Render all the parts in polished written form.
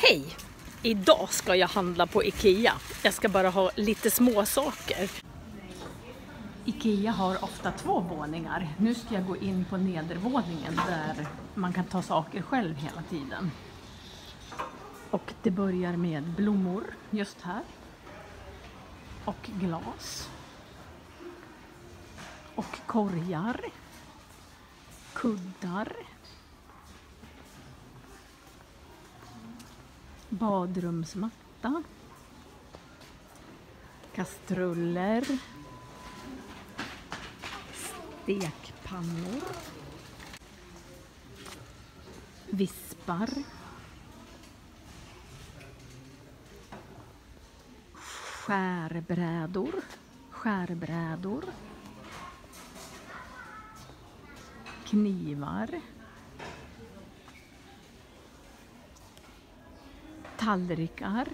Hej! Idag ska jag handla på Ikea. Jag ska bara ha lite små saker. Ikea har ofta 2 våningar. Nu ska jag gå in på nedervåningen där man kan ta saker själv hela tiden. Och det börjar med blommor just här. Och glas. Och korgar. Kuddar. Badrumsmatta. Kastruller. Stekpannor. Vispar. Skärbrädor. Knivar. Tallrikar.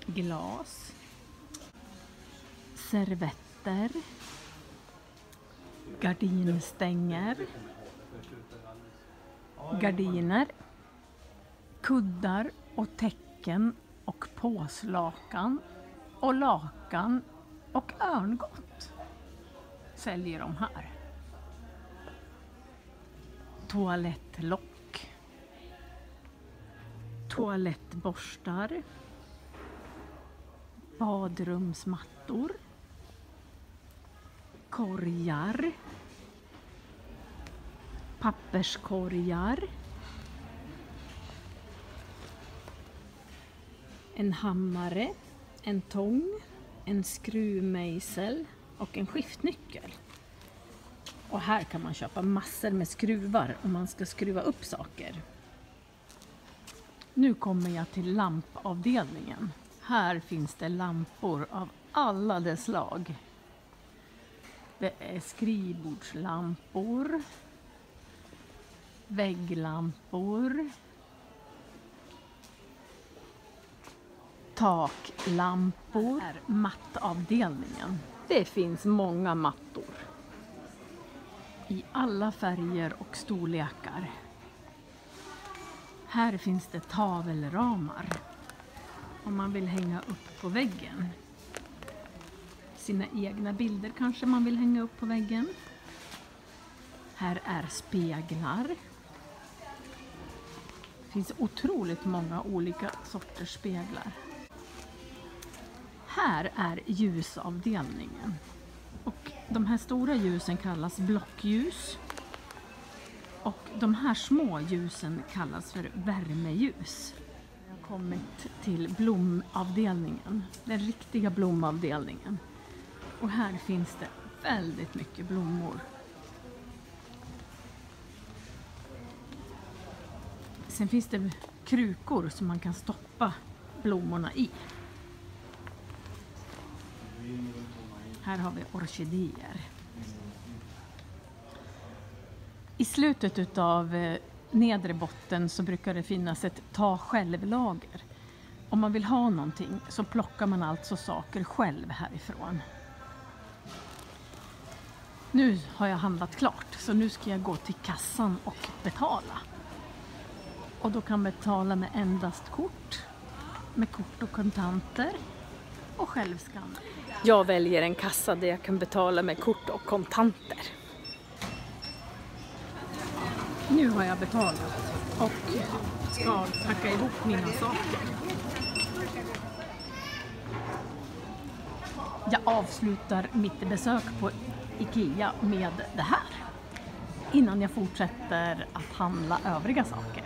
Glas. Servetter. Gardinstänger. Gardiner. Kuddar och täcken och påslakan och lakan och örngott säljer de här. Toalettlock. Toalettborstar. Badrumsmattor. Korgar. Papperskorgar. En hammare, en tång, en skruvmejsel och en skiftnyckel. Och här kan man köpa massor med skruvar om man ska skruva upp saker. Nu kommer jag till lampavdelningen. Här finns det lampor av alla dess slag. Det är skrivbordslampor, vägglampor, taklampor. Här är mattavdelningen. Det finns många mattor i alla färger och storlekar. Här finns det tavelramar om man vill hänga upp på väggen. Sina egna bilder kanske man vill hänga upp på väggen. Här är speglar. Det finns otroligt många olika sorters speglar. Här är ljusavdelningen. Och de här stora ljusen kallas blockljus. Och de här små ljusen kallas för värmeljus. Jag har kommit till blomavdelningen. Den riktiga blomavdelningen. Och här finns det väldigt mycket blommor. Sen finns det krukor som man kan stoppa blommorna i. Här har vi orkidéer. I slutet av nedre botten så brukar det finnas ett ta själv-lager. Om man vill ha någonting så plockar man alltså saker själv härifrån. Nu har jag handlat klart så nu ska jag gå till kassan och betala. Och då kan man betala med endast kort, med kort och kontanter och självskanna. Jag väljer en kassa där jag kan betala med kort och kontanter. Nu har jag betalat och ska packa ihop mina saker. Jag avslutar mitt besök på Ikea med det här innan jag fortsätter att handla övriga saker.